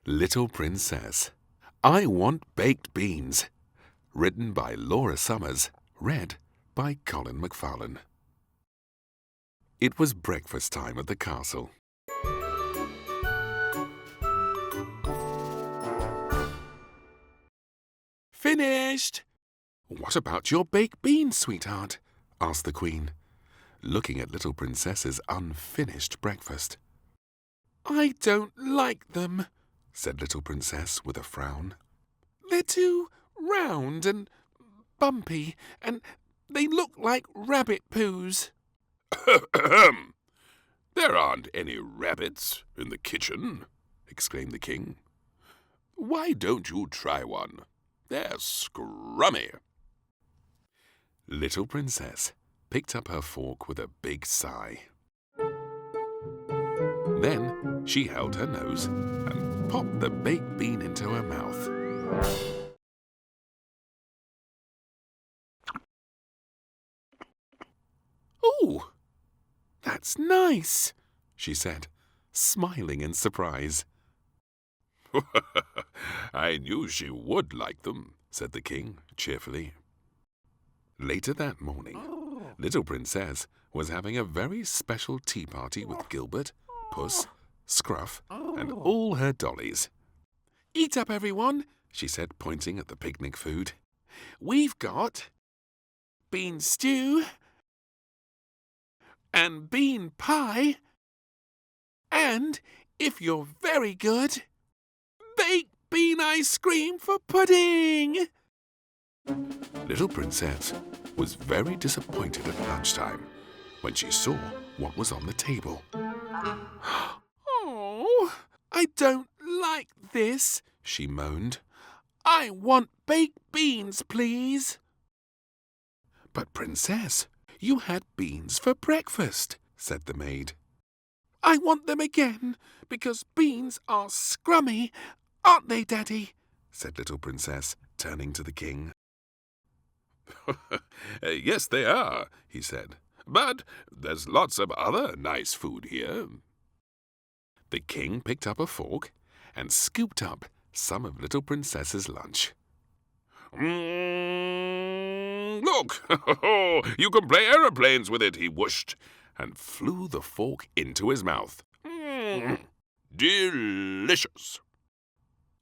Little Princess, I Want Baked Beans. Written by Laura Summers. Read by Colin McFarlane. It was breakfast time at the castle. Finished! What about your baked beans, sweetheart? Asked the Queen, looking at Little Princess's unfinished breakfast. I don't like them, said Little Princess with a frown. They're too round and bumpy, and they look like rabbit poos. There aren't any rabbits in the kitchen, exclaimed the King. Why don't you try one? They're scrummy. Little Princess picked up her fork with a big sigh. Then she held her nose and popped the baked bean into her mouth. Ooh, that's nice, she said, smiling in surprise. I knew she would like them, said the King cheerfully. Later that morning, Little Princess was having a very special tea party with Gilbert, Puss, Scruff, and all her dollies. Eat up, everyone, she said, pointing at the picnic food. We've got bean stew and bean pie and, if you're very good, baked bean ice cream for pudding. Little Princess was very disappointed at lunchtime when she saw what was on the table. Oh, I don't like this, she moaned. I want baked beans, please. But Princess, you had beans for breakfast, said the maid. I want them again, because beans are scrummy, aren't they, Daddy? Said Little Princess, turning to the King. Yes, they are, he said. But there's lots of other nice food here. The King picked up a fork and scooped up some of Little Princess's lunch. Look, you can play aeroplanes with it, he whooshed, and flew the fork into his mouth. Delicious.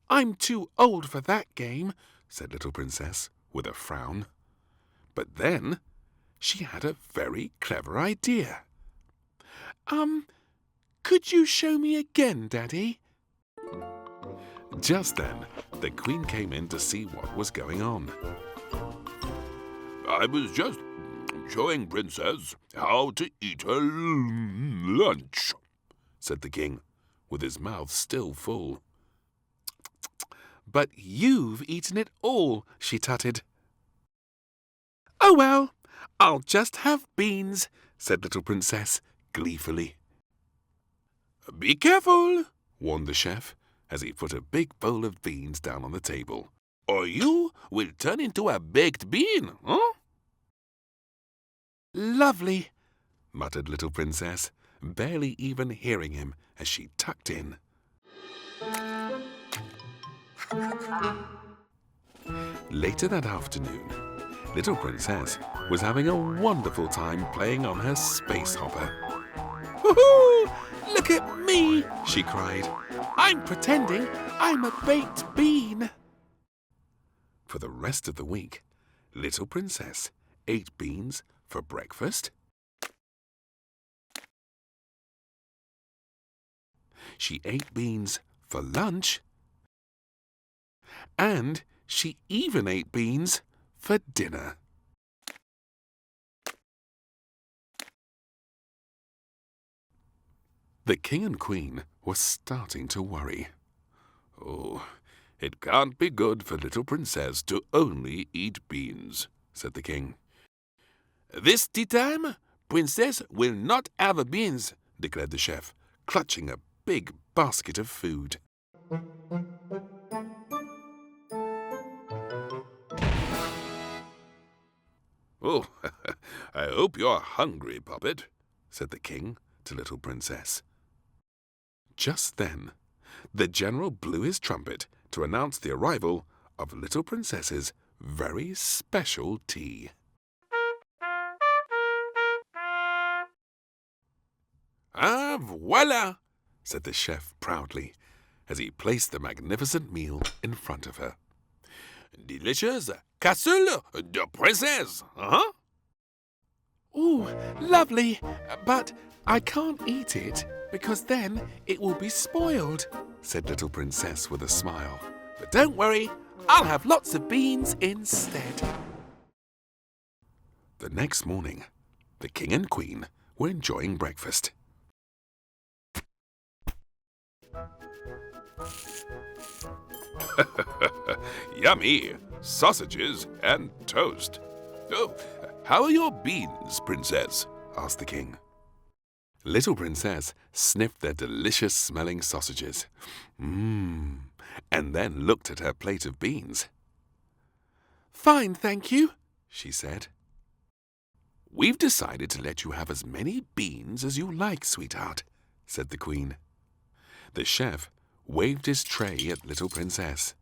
I'm too old for that game, said Little Princess with a frown. But then she had a very clever idea. Could you show me again, Daddy? Just then, the Queen came in to see what was going on. I was just showing Princess how to eat her lunch, said the King, with his mouth still full. But you've eaten it all, she tutted. Oh well, I'll just have beans, said Little Princess gleefully. Be careful, warned the chef as he put a big bowl of beans down on the table. Or you will turn into a baked bean, huh? Lovely, muttered Little Princess, barely even hearing him as she tucked in. Later that afternoon, Little Princess was having a wonderful time playing on her space hopper. Woohoo! Look at me, she cried. I'm pretending I'm a baked bean. For the rest of the week, Little Princess ate beans for breakfast. She ate beans for lunch. And she even ate beans for dinner. The King and Queen were starting to worry. Oh, it can't be good for Little Princess to only eat beans, said the King. This tea time, Princess will not have beans, declared the chef, clutching a big basket of food. Oh, I hope you're hungry, Puppet, said the King to Little Princess. Just then, the general blew his trumpet to announce the arrival of Little Princess's very special tea. "Ah, voilà!" said the chef proudly, as he placed the magnificent meal in front of her. "Delicious casserole de princesse, huh?" "Ooh, lovely, but I can't eat it because then it will be spoiled," said Little Princess with a smile. "But don't worry, I'll have lots of beans instead." The next morning, the King and Queen were enjoying breakfast. Yummy! Sausages and toast. Oh, how are your beans, Princess? Asked the king. Little Princess sniffed their delicious-smelling sausages. And then looked at her plate of beans. "Fine, thank you," she said. "We've decided to let you have as many beans as you like, sweetheart," said the Queen. The chef waved his tray at Little Princess.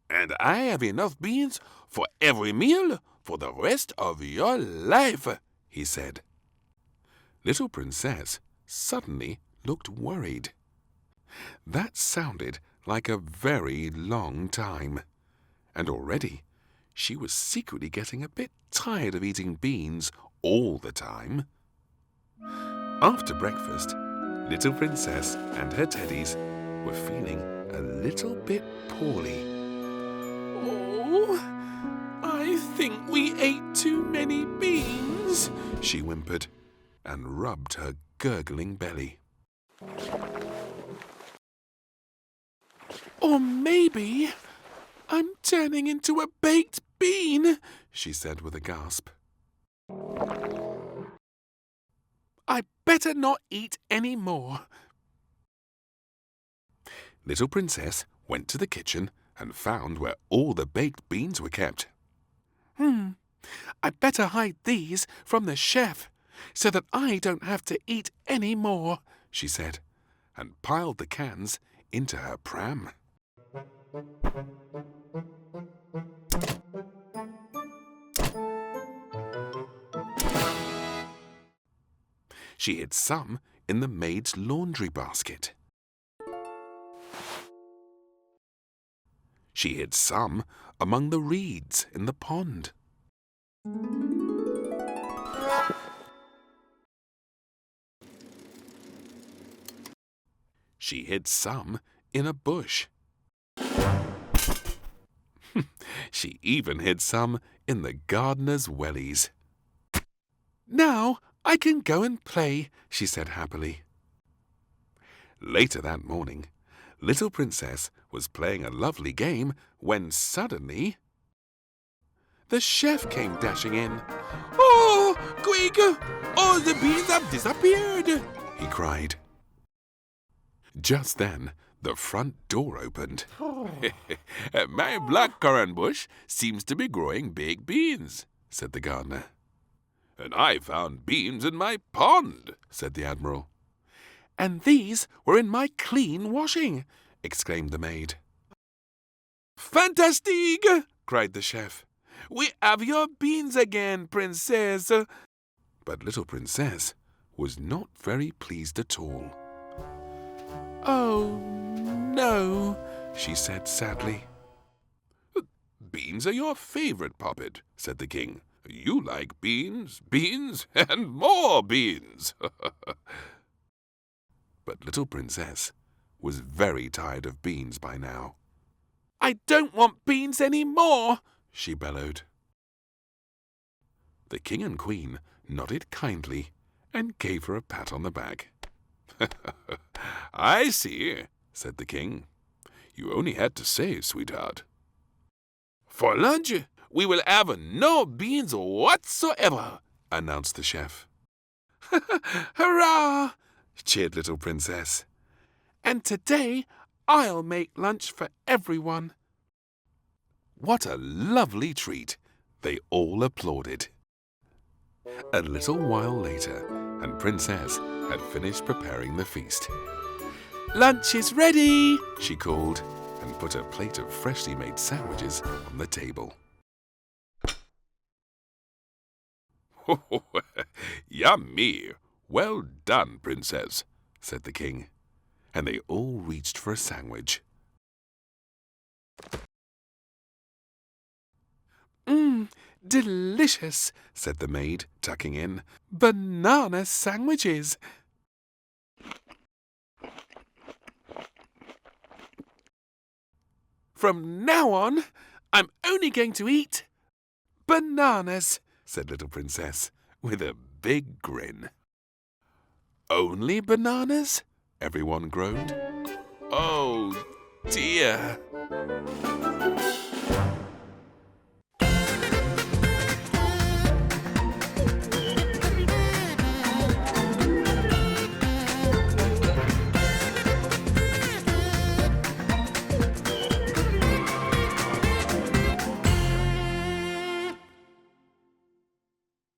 "And I have enough beans for every meal for the rest of your life," he said. Little Princess suddenly looked worried. That sounded like a very long time, and already she was secretly getting a bit tired of eating beans all the time. After breakfast, Little Princess and her teddies were feeling a little bit poorly. "Oh, I think we ate too many beans," she whimpered, and rubbed her gurgling belly. "Or maybe I'm turning into a baked bean," she said with a gasp. "I better not eat any more." Little Princess went to the kitchen and found where all the baked beans were kept. "I'd better hide these from the chef so that I don't have to eat any more," she said, and piled the cans into her pram. She hid some in the maid's laundry basket. She hid some among the reeds in the pond. She hid some in a bush. She even hid some in the gardener's wellies. "Now I can go and play," she said happily. Later that morning, Little Princess was playing a lovely game when suddenly the chef came dashing in. "Oh, quick! All the beans have disappeared!" he cried. Just then, the front door opened. "My blackcurrant bush seems to be growing baked beans," said the gardener. "And I found beans in my pond," said the Admiral. "And these were in my clean washing," exclaimed the maid. "Fantastique!" cried the chef. "We have your beans again, Princess." But Little Princess was not very pleased at all. "Oh, no," she said sadly. "Beans are your favorite, Poppet," said the king. "You like beans, beans, and more beans." But Little Princess was very tired of beans by now. "I don't want beans any more," she bellowed. The king and queen nodded kindly and gave her a pat on the back. "I see," said the king. "You only had to say, sweetheart." "For lunch, we will have no beans whatsoever," announced the chef. "Hurrah!" cheered Little Princess. "And today I'll make lunch for everyone." What a lovely treat! They all applauded. A little while later, and Princess had finished preparing the feast. Lunch is ready, she called, and put a plate of freshly made sandwiches on the table. Yummy! Well done, Princess, said the king, and they all reached for a sandwich. Delicious, said the maid, tucking in. Banana sandwiches. From now on, I'm only going to eat bananas, said Little Princess, with a big grin. Only bananas? Everyone groaned. Oh, dear.